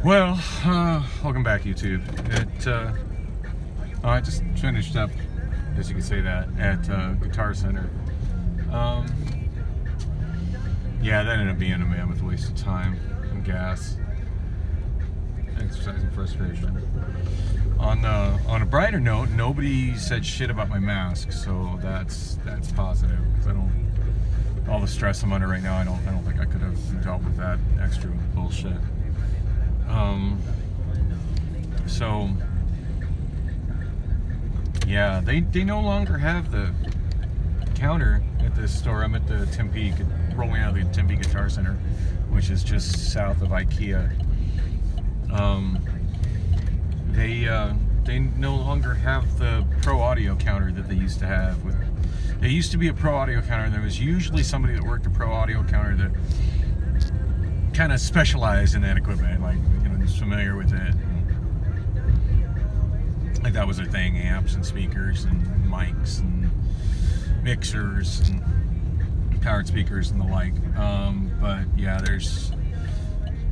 Well, welcome back, YouTube. I just finished up, I guess you could say that, at Guitar Center. Yeah, that ended up being a mammoth waste of time and gas, exercising frustration. On a brighter note, nobody said shit about my mask, so that's positive. Because all the stress I'm under right now, I don't think I could have dealt with that extra bullshit. So yeah, they no longer have the counter at this store. I'm at the Tempe, rolling out of the Tempe Guitar Center, which is just south of IKEA. They no longer have the pro audio counter that they used to have. There used to be a pro audio counter, and there was usually somebody that worked a pro audio counter that kind of specialized in that equipment, like, was familiar with it. Like, that was their thing: amps and speakers and mics and mixers and powered speakers and the like. But yeah, there's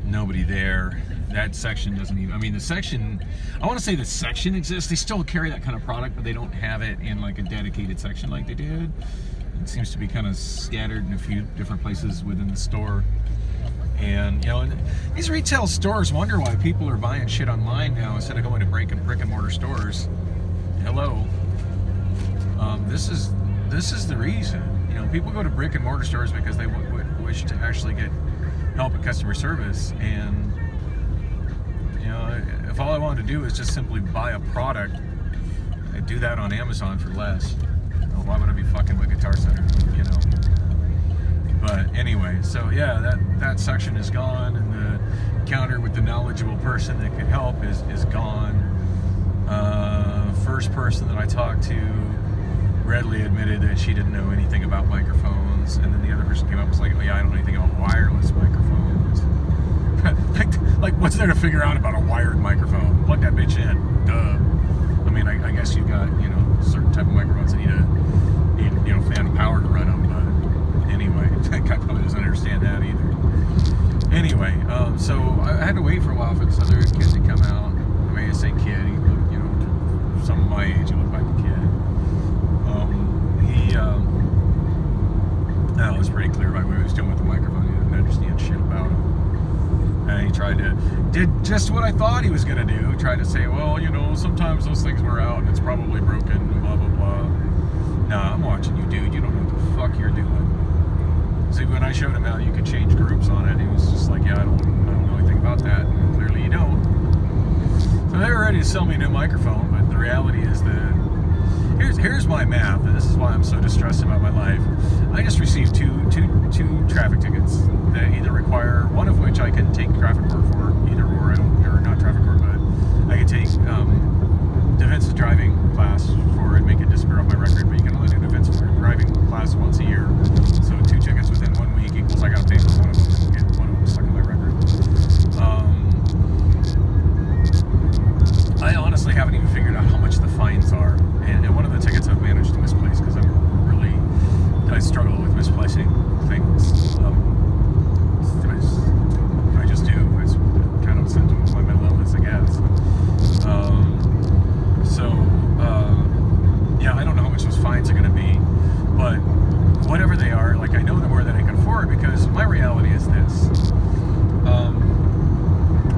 nobody there. That section doesn't even, I mean, the section, I want to say the section exists. They still carry that kind of product, but they don't have it in like a dedicated section like they did. It seems to be kind of scattered in a few different places within the store. And these retail stores wonder why people are buying shit online now instead of going to brick and mortar stores. Hello. This is the reason. People go to brick and mortar stores because they wish to actually get help at customer service. And if all I wanted to do is just simply buy a product, I'd do that on Amazon for less. Why would I be fucking with Guitar Center? But anyway, so yeah, that section is gone, and the counter with the knowledgeable person that could help is gone. First person that I talked to readily admitted that she didn't know anything about microphones, and then the other person came up and was like, oh yeah, I don't know anything about wireless microphones. like what's there to figure out about a wired microphone? Plug that bitch in, duh. I mean, I guess you've got, certain type of microphones that need fan power to run them, but anyway, that guy probably doesn't understand that either. Anyway, so I had to wait for a while for this other kid to come out. I mean, I say kid, he looked, some of my age, he looked like a kid. It was pretty clear by what he was doing with the microphone. He didn't understand shit about it. And he did just what I thought he was going to do. Tried to say, well, sometimes those things wear out and it's probably broken, and blah, blah, blah. Nah, I'm watching you, dude. You don't know what the fuck you're doing. See, when I showed him how you could change groups on it, he was just like, yeah, I don't know anything about that. And clearly you don't. So they were ready to sell me a new microphone, but the reality is that here's my math, and this is why I'm so distressed about my life. I just received two traffic tickets that either require, one of which I can take traffic court for, or not traffic court, but I can take defensive driving class for and make it disappear off my record, but you can only do defensive driving class once a year. So 2 tickets within 1 week equals I got to pay for one of them and get one of them stuck on my record. I honestly haven't even figured out how much the fines are, and one of the tickets I've managed to misplace because I struggle with misplacing things. I just do. It's kind of a symptom of my mental illness, I guess. Yeah, I don't know how much those fines are going to be, but whatever they are, like, I know they're more than I can afford, because my reality is this.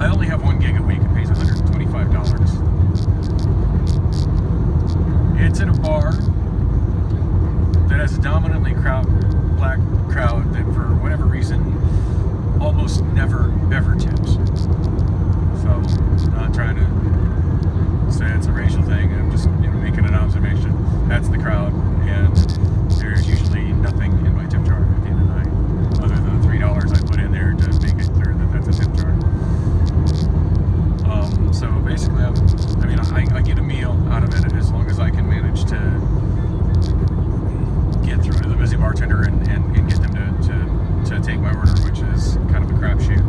I only have 1 gig a week. It pays $125. It's in a bar that has a dominantly black crowd that, for whatever reason, almost never ever tips. So I'm not trying to say it's a racial thing. I'm just making an observation. That's the crowd, and there's usually nothing in my tip jar at the end of the night, other than the $3 I put in there to make it clear that that's a tip jar. So basically, I get a meal out of it as long as I can manage to get through to the busy bartender and get them to take my order, which is kind of a crapshoot.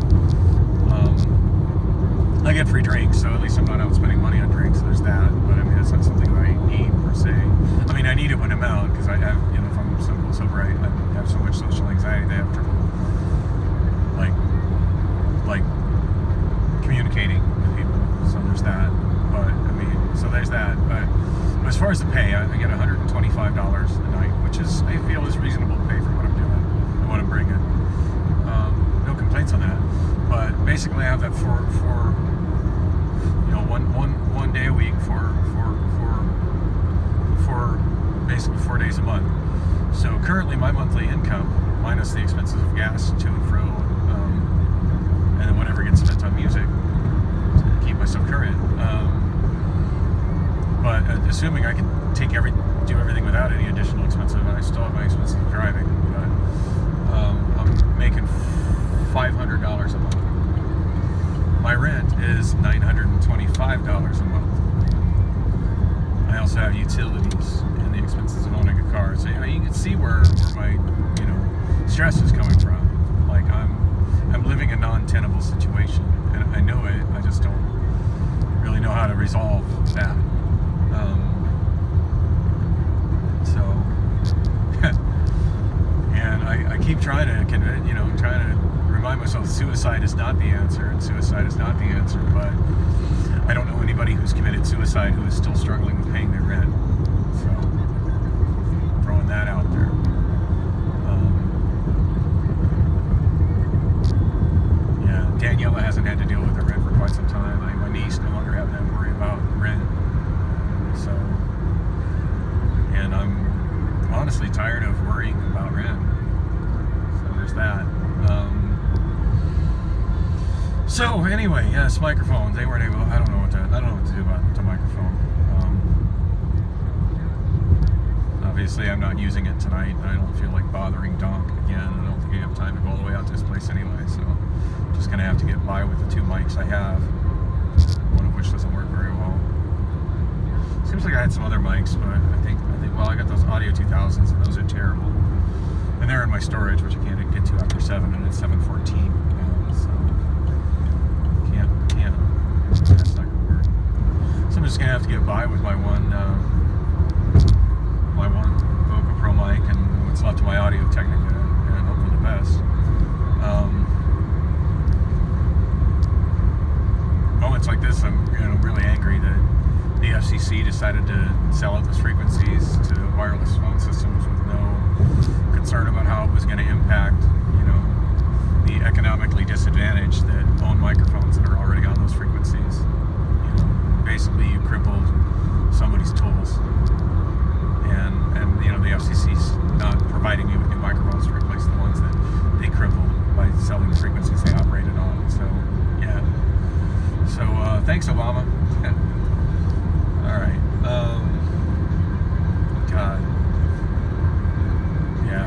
I get free drinks, so at least I'm not out spending money on drinks, so there's that. But I mean, it's not something that I need per se. I mean, I need it when I'm out, because I have, if I'm sober, I have so much social anxiety that I have trouble, like communicating communicating with people. So there's that. But I mean, so there's that. But as far as the pay, I get $125 a night, which is, I feel, is reasonable pay for what I'm doing and what I'm bringing. No complaints on that. But basically, I have that for you know, one day a week for basically 4 days a month. So currently, my monthly income, minus the expenses of gas to and fro, and then whatever gets spent on music to keep myself current. But assuming I can do everything without any additional expenses, I still have my expenses of driving. But I'm making $500 a month. My rent is $925 a month. I also have utilities and the expenses of owning a car. So you can see where my stress is coming from. Like I'm living a non-tenable situation, and I know it. I just don't really know how to resolve that. And I keep trying to remind myself suicide is not the answer, and suicide is not the answer. But I don't know anybody who's committed suicide who is still struggling with paying their rent. So throwing that out there. Daniela hasn't had to deal with her rent for quite some time. My niece no longer having to worry about rent. So, and I'm honestly tired of worrying about rent. So there's that. So anyway, yes, microphones. They weren't able. I don't know what to do about the microphone. Obviously, I'm not using it tonight. I don't feel like bothering Donk again. I don't think I have time to go all the way out to his place anyway. So. Just gonna have to get by with the 2 mics I have, one of which doesn't work very well. Seems like I had some other mics, but I think well, I got those Audio 2000s, and those are terrible. And they're in my storage, which I can't get to after 7, and it's 7:14. So can't. That's not gonna work. So I'm just gonna have to get by with my one Vocal Pro mic and what's left of my Audio Technica, and hope for the best. Moments like this, I'm really angry that the FCC decided to sell out those frequencies to wireless phone systems with no concern about how it was going to impact, the economically disadvantaged that own microphones that are already on those frequencies. Basically, you crippled somebody's tools, and the FCC's not providing you with new microphones to replace the ones that they crippled by selling the frequencies they operated on. So, yeah. So, thanks, Obama. All right. God. Yeah,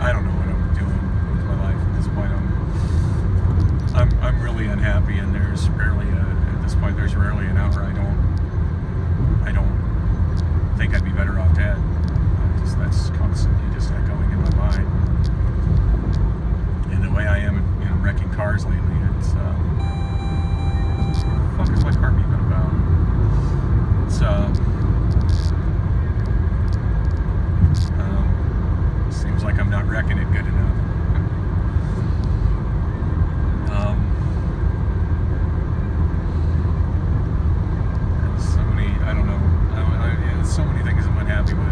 I don't know what I'm doing with my life at this point. I'm really unhappy, and there's rarely an hour I don't think I'd be better off dead. That's constantly just echoing in my mind. And the way I am, wrecking cars lately, it's what the fuck is my car beeping about? It's seems like I'm not wrecking it good enough. There's so many things I'm unhappy with.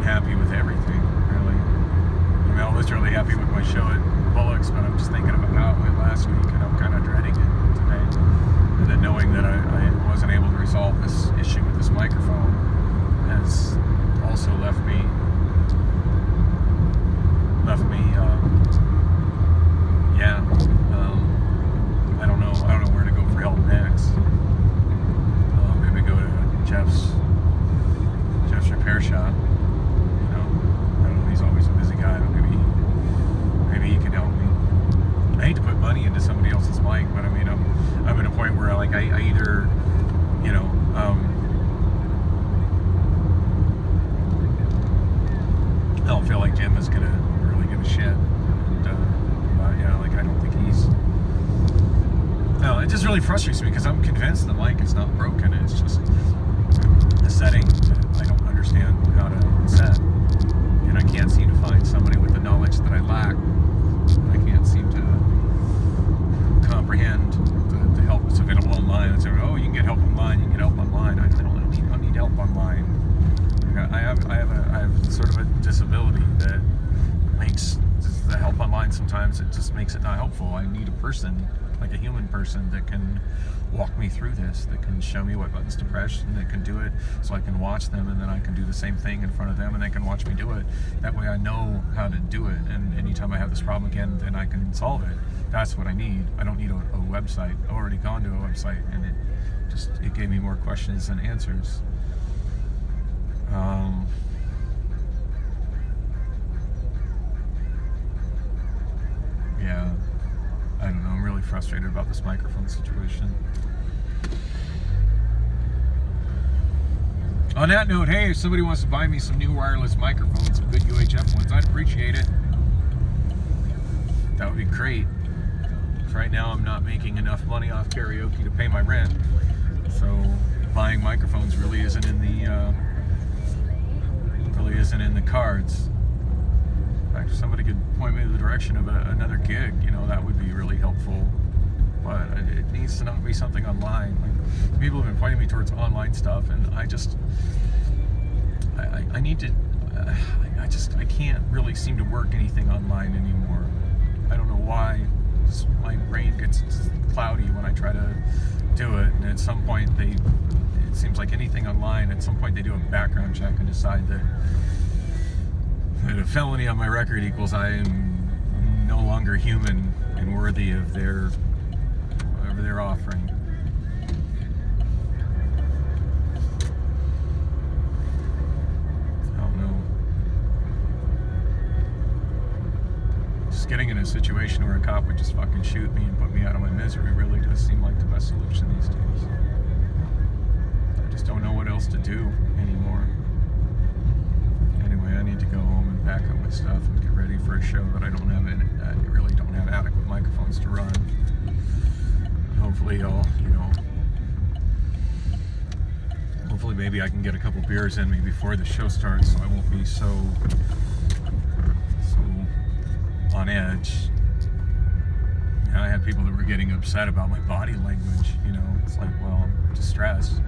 Happy with everything, really. I mean, I was really happy with my show at Bullock's, but I'm just thinking about how it went last week, and I'm kind of dreading it today. And then knowing that I wasn't able to resolve this issue with this microphone has also left me I don't know where to go for help next. Maybe go to Jeff's repair shop. He's always a busy guy, but maybe he can help me. I hate to put money into somebody else's mic, but I mean, I'm at a point where I either, I don't feel like Jim is gonna really give a shit. And, I don't think he's. No, it just really frustrates me because I'm convinced the mic is not broken. It's just a setting that I don't understand how to set. And I can't seem to find somebody with the knowledge that I lack. I can't seem to comprehend the help that's available online. And say, oh, you can get help online, you can get help online. I don't need help online. I have sort of a disability that makes the help online sometimes, it just makes it not helpful. I need a person, like a human person, that can walk me through this, that can show me what buttons to press, and that can do it so I can watch them, and then I can do the same thing in front of them and they can watch me do it. That way I know how to do it, and anytime I have this problem again, then I can solve it. That's what I need. I don't need a website. I've already gone to a website and it gave me more questions than answers. Yeah, I don't know, I'm really frustrated about this microphone situation. On that note, hey, if somebody wants to buy me some new wireless microphones, some good UHF ones, I'd appreciate it. That would be great. Right now I'm not making enough money off karaoke to pay my rent, so buying microphones really isn't in the cards. In fact, if somebody could point me in the direction of another gig, you know, that would be really helpful. But it needs to not be something online. Like, people have been pointing me towards online stuff, and I need to. I can't really seem to work anything online anymore. I don't know why. My brain gets cloudy when I try to do it, and at some point it seems like anything online, at some point they do a background check and decide that a felony on my record equals I am no longer human and worthy of their whatever they're offering. I don't know. Just getting in a situation where a cop would just fucking shoot me and put me out of my misery really does seem like the best solution these days. I just don't know what else to do anymore. Anyway, I need to go home and pack up my stuff and get ready for a show that I don't have really don't have adequate microphones to run. Hopefully hopefully maybe I can get a couple beers in me before the show starts, so I won't be so on edge. And I had people that were getting upset about my body language, you know. It's like, well, I'm distressed.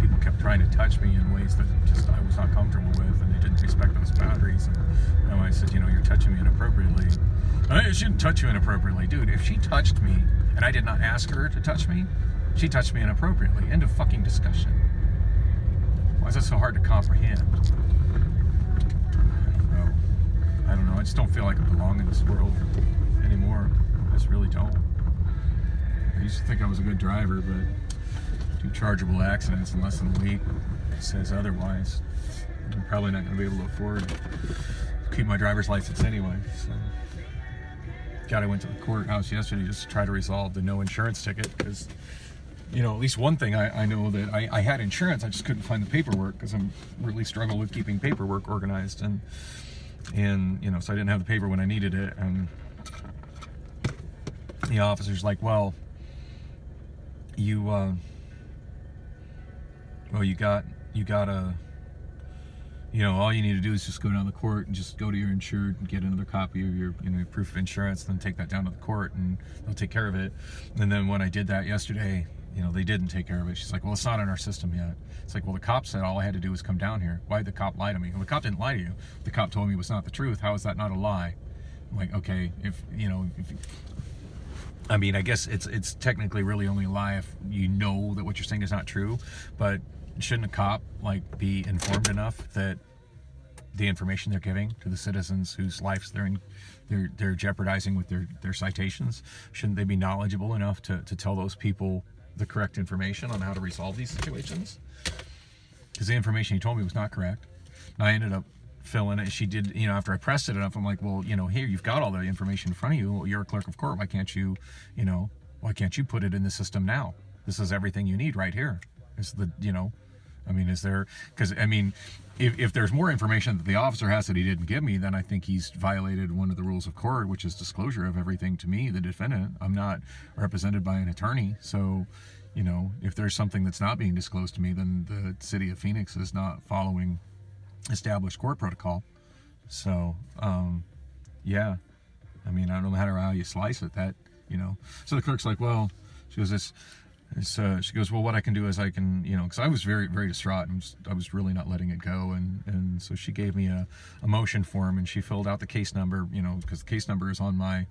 People kept trying to touch me in ways that just I was not comfortable with, and they didn't respect those boundaries. And I said, you know, you're touching me inappropriately. I shouldn't touch you inappropriately. Dude, if she touched me and I did not ask her to touch me, she touched me inappropriately. End of fucking discussion. Why is that so hard to comprehend? I don't know. I just don't feel like I belong in this world anymore. I just really don't. I used to think I was a good driver, but 2 chargeable accidents in less than a week says otherwise. I'm probably not going to be able to afford to keep my driver's license anyway. So, God, I went to the courthouse yesterday just to try to resolve the no insurance ticket because, you know, at least one thing I know that I had insurance. I just couldn't find the paperwork because I'm really struggling with keeping paperwork organized, and you know, so I didn't have the paper when I needed it, and the officer's like, well, you got a, you know, all you need to do is just go down to the court and just go to your insured and get another copy of your, you know, proof of insurance, and then take that down to the court and they'll take care of it. And then when I did that yesterday, you know, they didn't take care of it. She's like, well, it's not in our system yet. It's like, well, the cop said all I had to do was come down here. Why did the cop lie to me? Well, the cop didn't lie to you. The cop told me it was not the truth. How is that not a lie? I'm like, okay, if, you know, I mean, I guess it's technically really only a lie if you know that what you're saying is not true, but shouldn't a cop, like, be informed enough that the information they're giving to the citizens whose lives they're jeopardizing with their citations, shouldn't they be knowledgeable enough to tell those people the correct information on how to resolve these situations? Because the information he told me was not correct. And I ended up filling it. She did, you know, after I pressed it enough, I'm like, well, you know, here, you've got all the information in front of you. You're a clerk of court. Why can't you, you know, why can't you put it in the system now? This is everything you need right here. It's the, you know, I mean, is there, because I mean, if there's more information that the officer has that he didn't give me, then I think he's violated one of the rules of court, which is disclosure of everything to me, the defendant. I'm not represented by an attorney, so, you know, if there's something that's not being disclosed to me, then the city of Phoenix is not following established court protocol. So, yeah, I mean, I don't know how you slice it, that, you know. So the clerk's like, well, she goes, she goes, well, what I can do is I can, you know, because I was very, very distraught, and I was really not letting it go, and so she gave me a motion form, and she filled out the case number, you know, because the case number is on my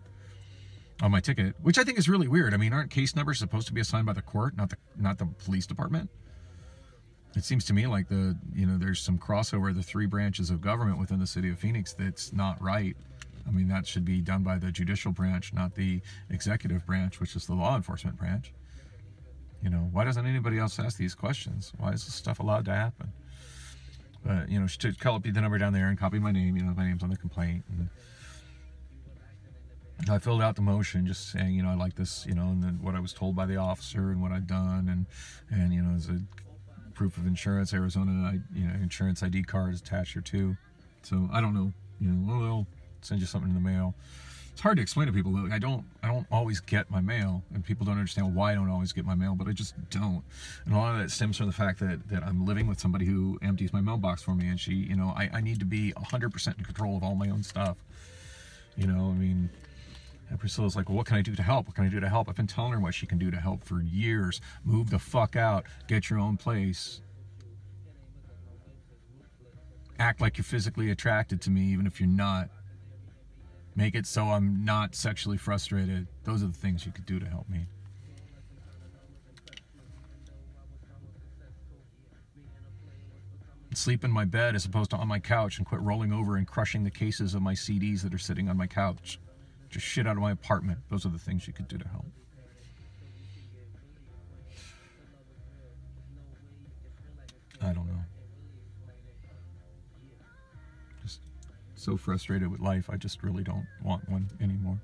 ticket, which I think is really weird. I mean, aren't case numbers supposed to be assigned by the court, not the police department? It seems to me like there's some crossover, the three branches of government within the city of Phoenix, that's not right. I mean, that should be done by the judicial branch, not the executive branch, which is the law enforcement branch. You know, why doesn't anybody else ask these questions? Why is this stuff allowed to happen? But, you know, she took copy the number down there and copied my name. You know, my name's on the complaint. And I filled out the motion just saying, you know, I like this, you know, and then what I was told by the officer and what I'd done. And you know, as a proof of insurance, Arizona, insurance ID card is attached here too. So I don't know, you know, they'll send you something in the mail. It's hard to explain to people. I don't always get my mail, and people don't understand why I don't always get my mail, but I just don't. And a lot of that stems from the fact that I'm living with somebody who empties my mailbox for me, and she, you know, I need to be 100% in control of all my own stuff. You know, I mean, and Priscilla's like, well, what can I do to help? What can I do to help? I've been telling her what she can do to help for years. Move the fuck out. Get your own place. Act like you're physically attracted to me, even if you're not. Make it so I'm not sexually frustrated. Those are the things you could do to help me. Sleep in my bed as opposed to on my couch, and quit rolling over and crushing the cases of my CDs that are sitting on my couch. Just shit out of my apartment. Those are the things you could do to help. I don't know. Just so frustrated with life, I just really don't want one anymore.